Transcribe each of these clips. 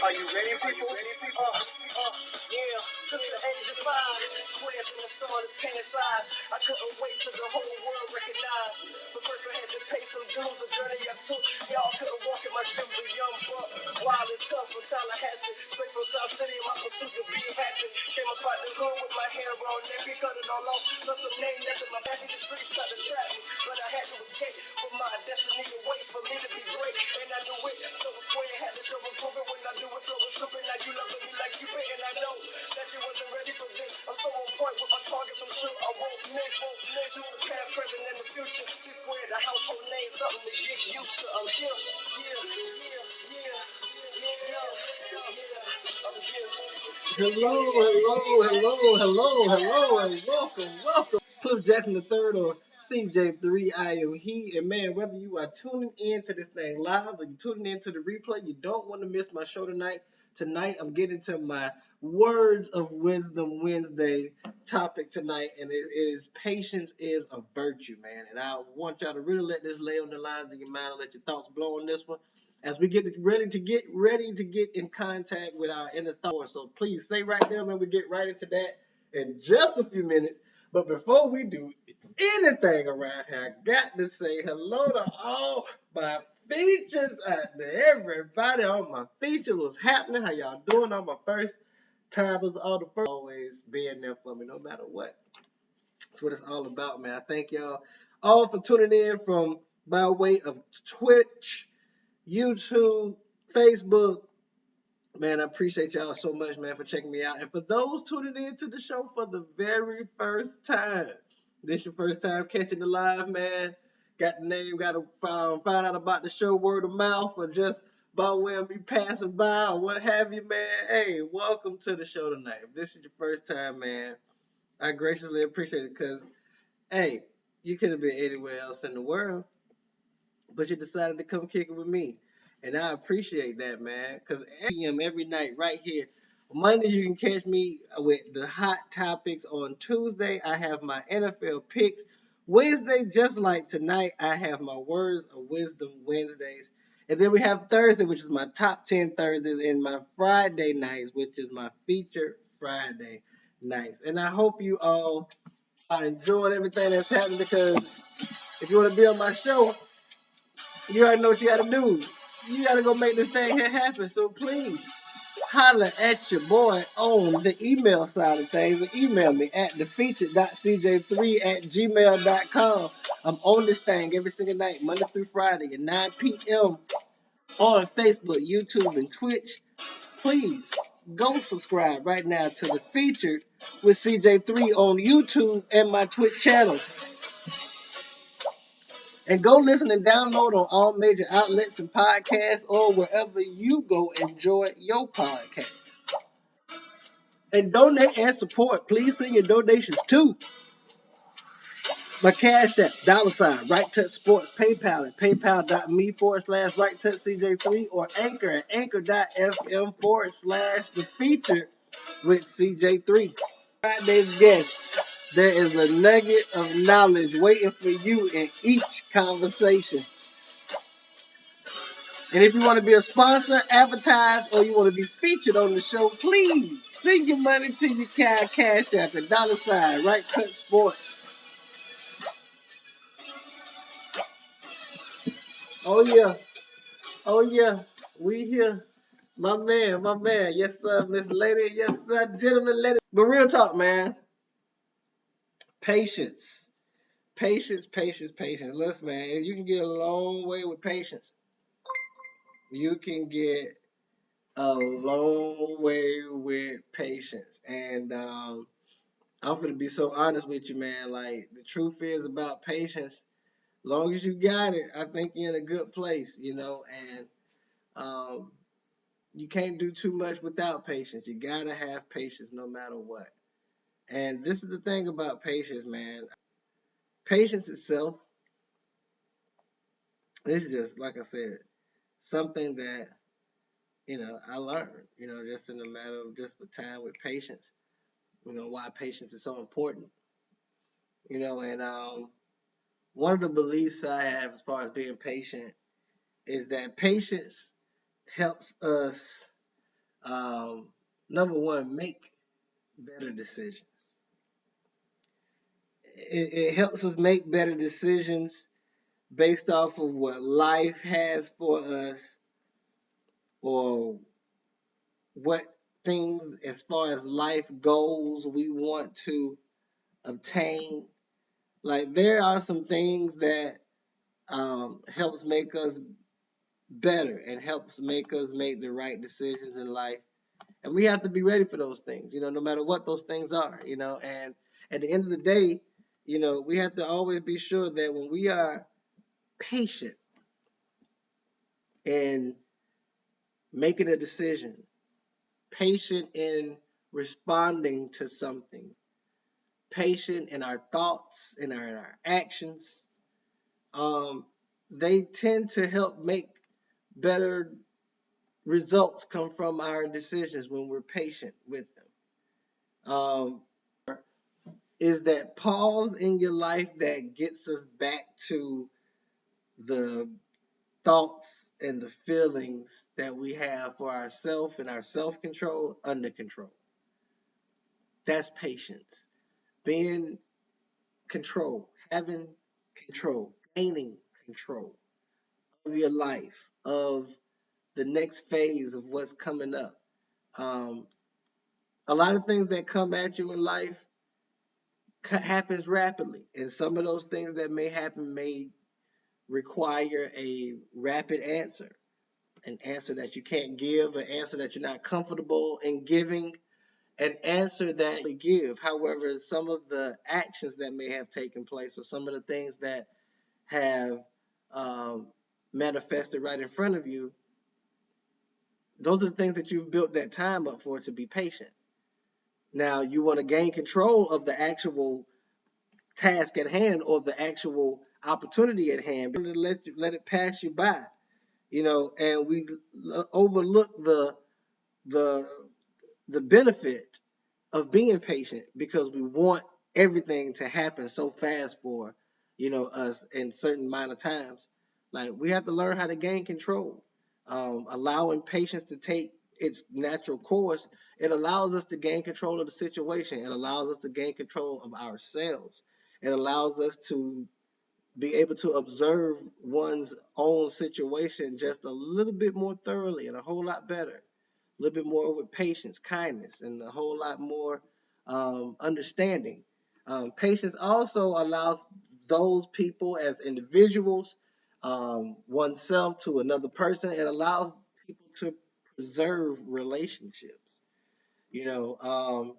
Are you ready, people? Yeah, since the age of 5, swear from the start of 10 size, I couldn't wait till the whole world recognized. But first I had to pay some dues, the journey I took. Y'all couldn't walk in my shoes, a young buck, wild and tough from Tallahassee, straight from South City in my pursuit to be happy. Came up out the hood with my hair on, neck, cut it all off. Plus some name left in my back in the streets tried to trap me, but I had to escape from my destiny to wait for me to be great. And I knew it, so I swear I had to show and prove it. When I do it, so it's stupid. Now you loving me like you been, and I know that you wasn't ready for this. I'm so on point with my targets, I'm sure I won't miss. Do the past, present, and the future. See square, the household name, something to get used to. I'm here, I'm here. Hello, and welcome. Cliff Jackson the third or CJ3, I am he. And man, whether you are tuning in to this thing live or you're tuning in to the replay, you don't want to miss my show tonight. Tonight, I'm getting to my Words of Wisdom Wednesday topic tonight, and it is patience is a virtue, man. And I want y'all to really let this lay on the lines of your mind and let your thoughts blow on this one as we get ready to get in contact with our inner thoughts. So please stay right there, man. We get right into that in just a few minutes. But before we do anything around here, I got to say hello to all my features out there. Everybody on my feature was happening. How y'all doing? All my first timers, all the first always being there for me, no matter what. That's what it's all about, man. I thank y'all all for tuning in from by way of Twitch, YouTube, Facebook. Man, I appreciate y'all so much, man, for checking me out. And for those tuning in to the show for the very first time, this your first time catching the live, man. Got the name, got to find out about the show word of mouth or just by way of me passing by or what have you, man. Hey, welcome to the show tonight. If this is your first time, man, I graciously appreciate it because, hey, you could have been anywhere else in the world, but you decided to come kick it with me. And I appreciate that, man, because every night right here. Monday, you can catch me with the hot topics. On Tuesday, I have my NFL picks. Wednesday, just like tonight, I have my Words of Wisdom Wednesdays. And then we have Thursday, which is my top 10 Thursdays, and my Friday nights, which is my feature Friday nights. And I hope you all are enjoying everything that's happening because if you want to be on my show, you already know what you gotta do. You gotta go make this thing here happen. So please holler at your boy on the email side of things and email me at thefeatured.cj3@gmail.com. I'm on this thing every single night, Monday through Friday at 9 p.m. on Facebook, YouTube, and Twitch. Please go subscribe right now to the Featured with CJ3 on YouTube and my Twitch channels. And go listen and download on all major outlets and podcasts or wherever you go enjoy your podcast. And donate and support. Please send your donations to my Cash App, $ Right Touch Sports, PayPal at paypal.me/Right Touch CJ3 or Anchor at anchor.fm/the feature with CJ3. Friday's guest. There is a nugget of knowledge waiting for you in each conversation. And if you want to be a sponsor, advertise, or you want to be featured on the show, please send your money to your Cash App at $ Right Touch Sports. Oh yeah, we here. My man, yes sir, Miss Lady, yes sir, gentlemen, lady. But real talk, man. Patience. Listen, man, you can get a long way with patience. You can get a long way with patience. And I'm gonna be so honest with you, man. Like the truth is about patience. Long as you got it, I think you're in a good place, and you can't do too much without patience. You gotta have patience no matter what. And this is the thing about patience, man. Patience itself is just like I said, something that I learned, just in a matter of just with time with patience. Why patience is so important. And one of the beliefs I have as far as being patient is that patience helps us Um, Number one, make better decisions. It helps us make better decisions based off of what life has for us, or what things as far as life goals we want to obtain. Like, there are some things that helps make us better and helps make us make the right decisions in life. And we have to be ready for those things, no matter what those things are, and at the end of the day, we have to always be sure that when we are patient in making a decision, patient in responding to something, patient in our thoughts and our actions, they tend to help make better results come from our decisions when we're patient with them. Is that pause in your life that gets us back to the thoughts and the feelings that we have for ourselves and our self-control under control. That's patience. Being control, having control, gaining control of your life, of the next phase of what's coming up. Um, a lot of things that come at you in life happens rapidly, and some of those things that may happen may require a rapid answer, an answer that you can't give, an answer that you're not comfortable in giving, an answer that you give. However, some of the actions that may have taken place, or some of the things that have manifested right in front of you, those are the things that you've built that time up for, to be patient. Now, you want to gain control of the actual task at hand, or the actual opportunity at hand, but let it pass you by, and we overlook the the benefit of being patient because we want everything to happen so fast for us in certain amount of times. Like, we have to learn how to gain control, allowing patience to take its natural course. It allows us to gain control of the situation. It allows us to gain control of ourselves. It allows us to be able to observe one's own situation just a little bit more thoroughly and a whole lot better, a little bit more with patience, kindness, and a whole lot more understanding. Patience also allows those people as individuals, oneself to another person. It allows people to preserve relationships. You know,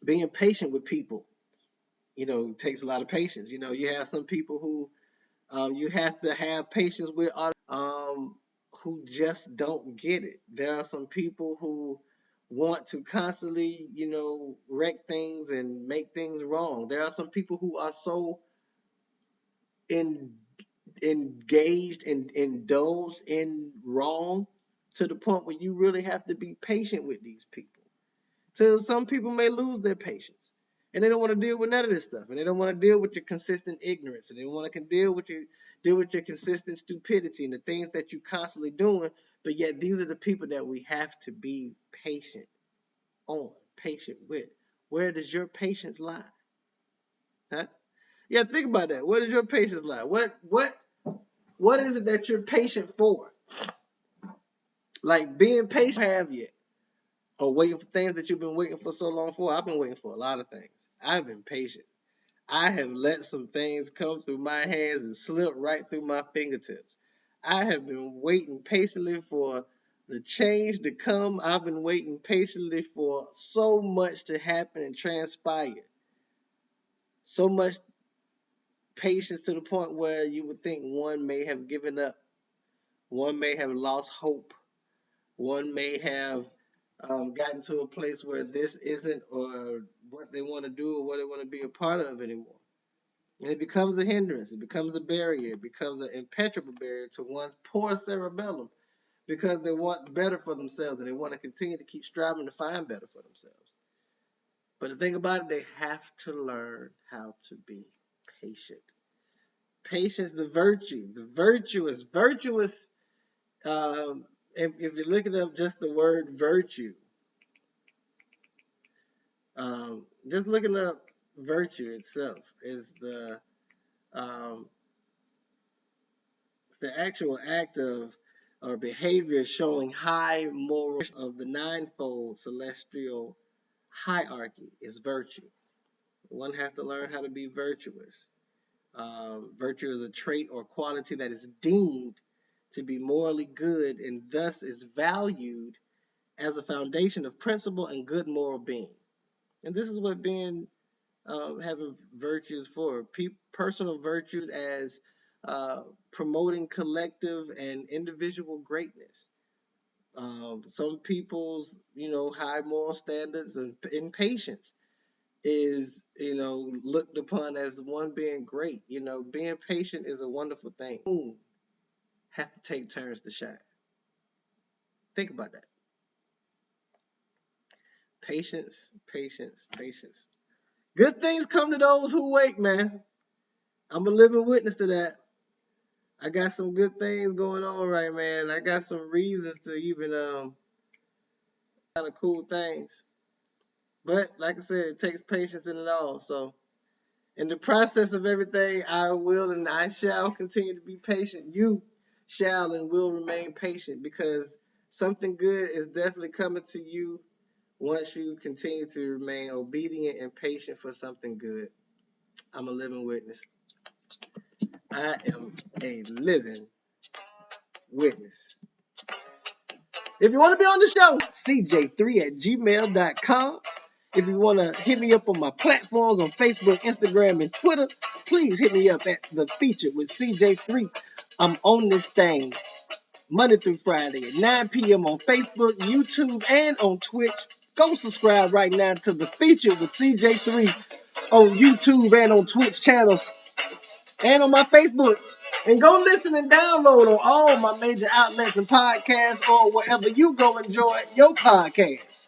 Being patient with people, takes a lot of patience. You have some people who you have to have patience with, who just don't get it. There are some people who want to constantly, wreck things and make things wrong. There are some people who are so in, engaged and indulged in wrong, to the point where you really have to be patient with these people. So some people may lose their patience, and they don't want to deal with none of this stuff, and they don't want to deal with your consistent ignorance, and they don't want to deal with your consistent stupidity and the things that you're constantly doing. But yet, these are the people that we have to be patient with. Where does your patience lie? Huh? Yeah, think about that. Where does your patience lie? What is it that you're patient for? Like, being patient, have you? Or waiting for things that you've been waiting for so long for. I've been waiting for a lot of things. I've been patient. I have let some things come through my hands and slip right through my fingertips. I have been waiting patiently for the change to come. I've been waiting patiently for so much to happen and transpire. So much patience, to the point where you would think one may have given up. One may have lost hope. One may have gotten to a place where this isn't, or what they want to do, or what they want to be a part of anymore. And it becomes a hindrance. It becomes a barrier. It becomes an impenetrable barrier to one's poor cerebellum, because they want better for themselves and they want to continue to keep striving to find better for themselves. But the thing about it, they have to learn how to be patient. Patience, the virtue. The virtuous, um, if you're looking up just the word virtue, just looking up virtue itself is um, it's the actual act of or behavior showing high moral of the ninefold celestial hierarchy is virtue. One has to learn how to be virtuous. Virtue is a trait or quality that is deemed to be morally good and thus is valued as a foundation of principle and good moral being. And this is what being having virtues for personal virtues as promoting collective and individual greatness. Some people's, high moral standards and patience is, looked upon as one being great. Being patient is a wonderful thing. Have to take turns to shine. Think about that. Patience, patience, patience. Good things come to those who wait, man. I'm a living witness to that. I got some good things going on right, man. I got some reasons to even kind of cool things. But like I said, it takes patience in it all. So in the process of everything, I will and I shall continue to be patient. You shall and will remain patient because something good is definitely coming to you once you continue to remain obedient and patient for something good. I'm a living witness. I am a living witness. If you want to be on the show, CJ3@gmail.com. If you want to hit me up on my platforms on Facebook, Instagram, and Twitter, please hit me up at The Feature with CJ3. I'm on this thing Monday through Friday at 9 p.m. on Facebook, YouTube, and on Twitch. Go subscribe right now to The Feature with CJ3 on YouTube and on Twitch channels and on my Facebook. And go listen and download on all my major outlets and podcasts or wherever you go enjoy your podcast.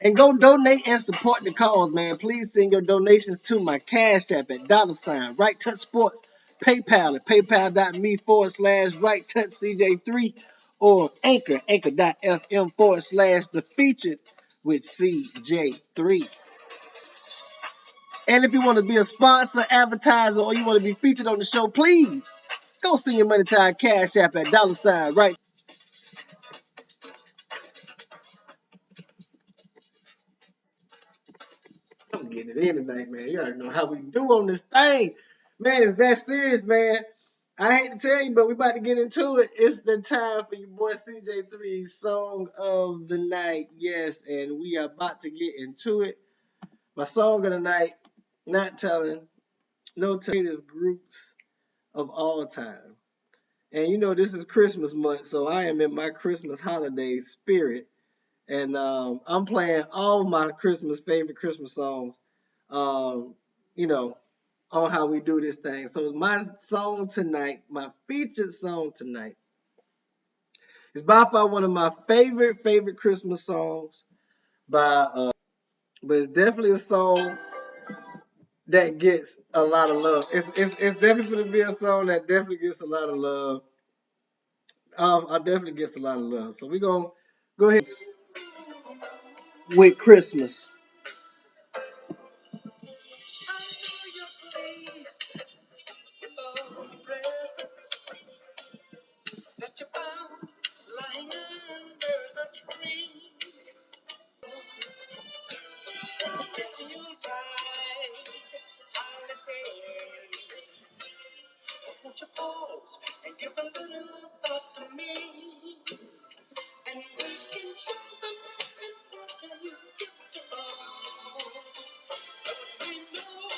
And go donate and support the cause, man. Please send your donations to my Cash App at $ Right Touch Sports, PayPal at paypal.me/Right Touch CJ3 or anchor.fm/The Featured with CJ3. And if you want to be a sponsor, advertiser, or you want to be featured on the show, please go send your money to our Cash App at $ Right. I'm getting it in tonight, man. You already know how we do on this thing. Man, it's that serious, man. I hate to tell you, but we about to get into it. It's the time for your boy CJ3's Song of the Night. Yes, and we are about to get into it. My song of the night, not telling, no greatest groups of all time. And this is Christmas month, so I am in my Christmas holiday spirit. And I'm playing all my favorite Christmas songs, um, you know, on how we do this thing. So my song tonight, my featured song tonight, is by far one of my favorite Christmas songs but it's definitely a song that gets a lot of love. It's definitely going to be a song that definitely gets a lot of love. I definitely gets a lot of love. So we're going to go ahead with Christmas. That you found lying under the tree. This Yuletide holiday. Won't you pause and give a little thought to me? And we can show the most important gift of all. 'Cause we know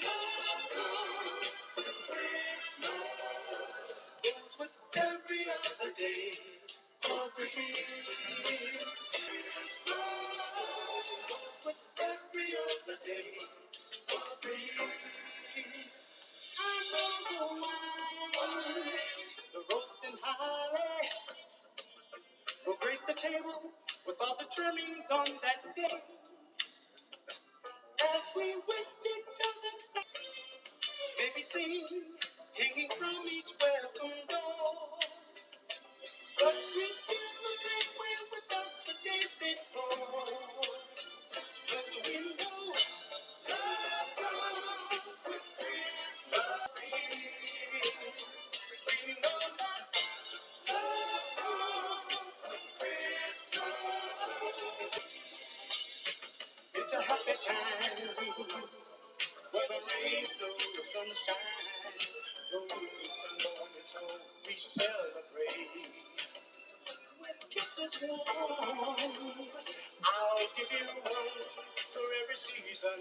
love comes with Christmas. Goes with every other day of the year. Christmas goes with every other day of the year. I know the wine, the roasting holly will grace the table with all the trimmings on that day. As we wished each other's may be seen hanging from each welcome door. a happy time. Where the rains through the sunshine, the wind is when it's cold, we celebrate with kisses warm. I'll give you one for every season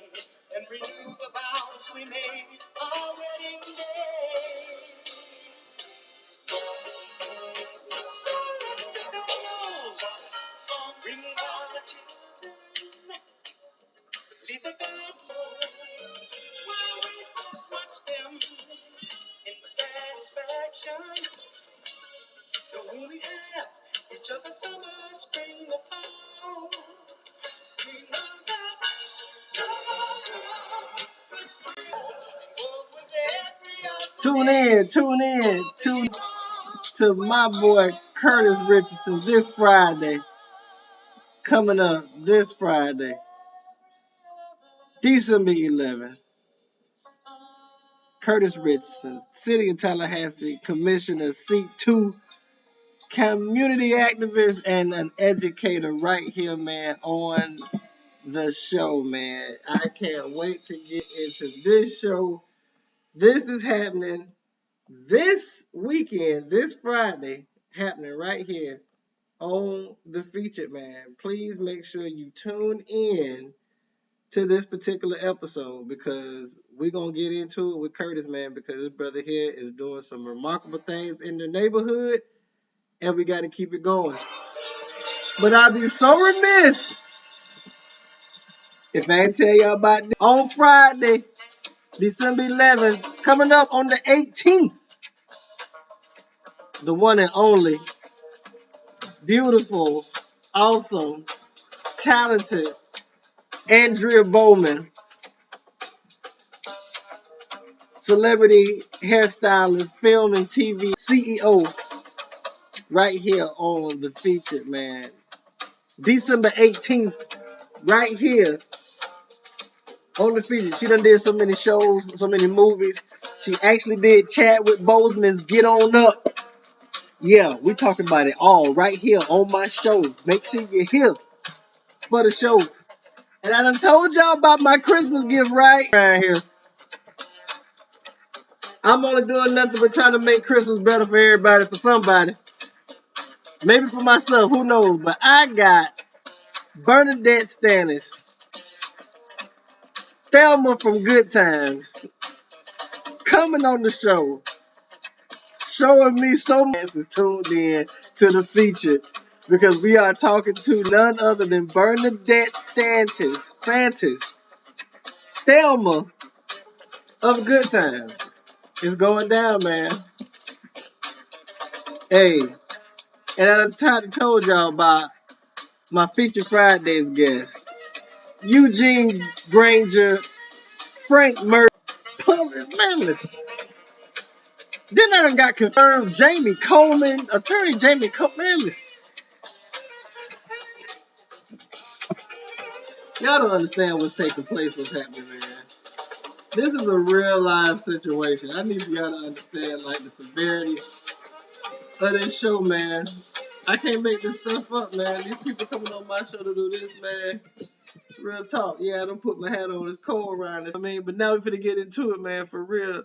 and renew the vows we made our wedding day. So let the girls bring all the children, leave the beds while we watch them in satisfaction. When we have each other summer, spring, or fall, we know that love goes with every other Tune in to my boy Curtis Richardson this Friday. Coming up this Friday, December 11th. Curtis Richardson, City of Tallahassee Commissioner, Seat 2, community activist and an educator right here, man, on the show, man. I can't wait to get into this show. This is happening this weekend, this Friday, happening right here on the Featured, man. Please make sure you tune in to this particular episode because we're going to get into it with Curtis, man, because this brother here is doing some remarkable things in the neighborhood and we got to keep it going. But I'd be so remiss if I didn't tell y'all about this. On Friday, December 11th, coming up on the 18th, the one and only, beautiful, awesome, talented Andrea Bowman, celebrity hairstylist, film and TV CEO, right here on the Featured, man. December 18th, right here on the Featured. She done did so many shows, so many movies. She actually did Chadwick Boseman's Get On Up. Yeah, we talking about it all right here on my show. Make sure you're here for the show. And I done told y'all about my Christmas gift right around here. I'm only doing nothing but trying to make Christmas better for everybody, for somebody. Maybe for myself, who knows? But I got Bernadette Stannis, Thelma from Good Times, coming on the show, showing me so much is tuned in to the Featured because we are talking to none other than Bernadette Stantis, Thelma of Good Times. It's going down, man. Hey, and I told y'all about my Feature Fridays guest, Eugene Granger, Frank Murray. Man, listen. Then I done got confirmed Jamie Coleman, attorney Jamie Coleman. Man, listen. Y'all don't understand what's taking place, what's happening, man. This is a real life situation. I need y'all to understand, like, the severity of this show, man. I can't make this stuff up, man. These people coming on my show to do this, man. It's real talk. Yeah, I don't put my hat on. It's cold around this. I mean, but now we're finna get into it, man, for real.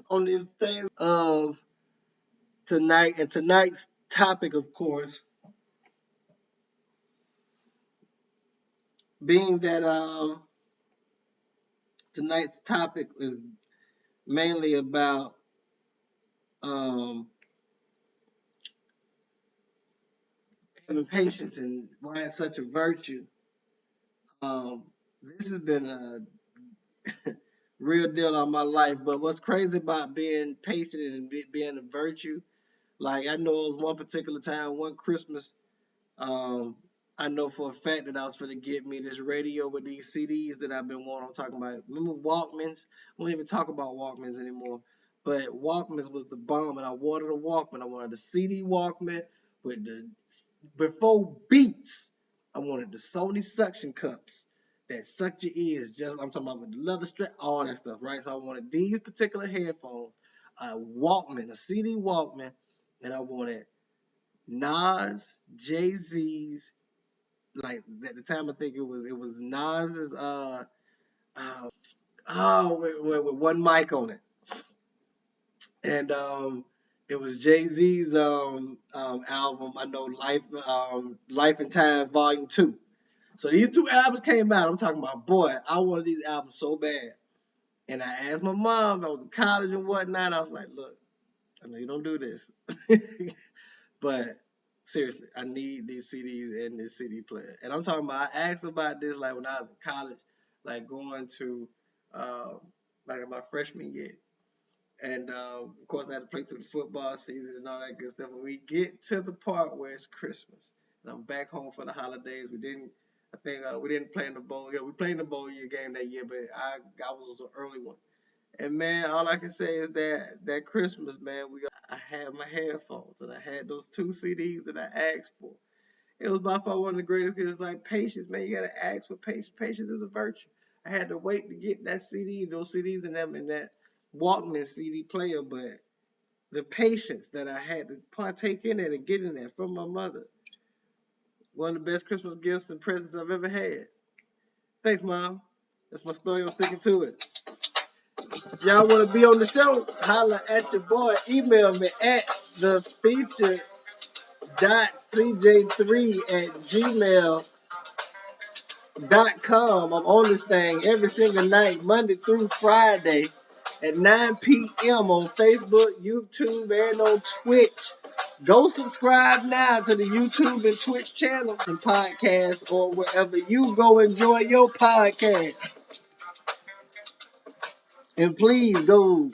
On these things of tonight. And tonight's topic, of course, being that tonight's topic is mainly about having patience and why it's such a virtue. This has been a real deal on my life. But what's crazy about being patient and being a virtue, like I know it was one particular time, one Christmas, I know for a fact that I was going to get me this radio with these CDs that I've been wanting. I'm talking about. Remember Walkmans? We don't even talk about Walkmans anymore. But Walkmans was the bomb, and I wanted a Walkman. I wanted a CD Walkman with the before Beats. I wanted the Sony suction cups that sucked your ears. Just I'm talking about with the leather strap, all that stuff, right? So I wanted these particular headphones, a Walkman, a CD Walkman, and I wanted Nas, Jay-Z's like at the time I think it was Nas's with one mic on it, and it was Jay-Z's album. I know Life and Time Volume 2. So these two albums came out. I'm talking about, boy, I wanted these albums so bad. And I asked my mom, I was in college and whatnot. I was like, look, I know you don't do this, but seriously, I need these CDs and this CD player. And I'm talking about, I asked about this like when I was in college, like going to like in my freshman year. And of course, I had to play through the football season and all that good stuff. When we get to the part where it's Christmas, and I'm back home for the holidays, we didn't play in the bowl. Yeah, we played in the bowl year game that year, but I was an early one. And man, all I can say is that Christmas, man, I had my headphones and I had those two CDs that I asked for. It was by far one of the greatest because it's like patience, man. You gotta ask for patience. Patience is a virtue. I had to wait to get that CD, those CDs and them in that Walkman CD player, but the patience that I had to partake in it and get in there from my mother. One of the best Christmas gifts and presents I've ever had. Thanks, Mom. That's my story. I'm sticking to it. Y'all want to be on the show? Holla at your boy. Email me at thefeature.cj3@gmail.com. I'm on this thing every single night, Monday through Friday at 9 p.m. on Facebook, YouTube, and on Twitch. Go subscribe now to the YouTube and Twitch channels and podcasts or wherever you go enjoy your podcast. And please go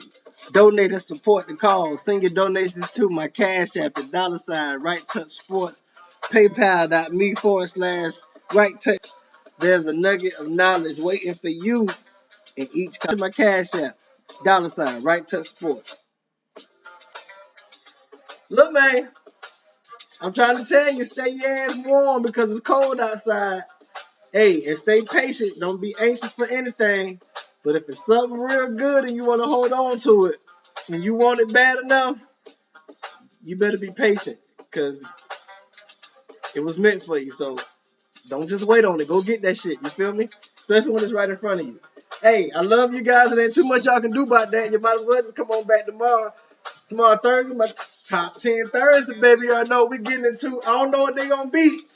donate and support the cause. Send your donations to my Cash App at $ Right Touch Sports, PayPal.me/Right Touch. There's a nugget of knowledge waiting for you in each to my Cash App. $ Right Touch Sports. Look, man, I'm trying to tell you, stay your ass warm because it's cold outside. Hey, and stay patient. Don't be anxious for anything. But if it's something real good and you want to hold on to it, and you want it bad enough, you better be patient because it was meant for you. So don't just wait on it. Go get that shit. You feel me? Especially when it's right in front of you. Hey, I love you guys. There ain't too much y'all can do about that. You might as well just come on back tomorrow. Tomorrow Thursday, my top 10 Thursday, baby. I know we getting into. I don't know what they gonna be.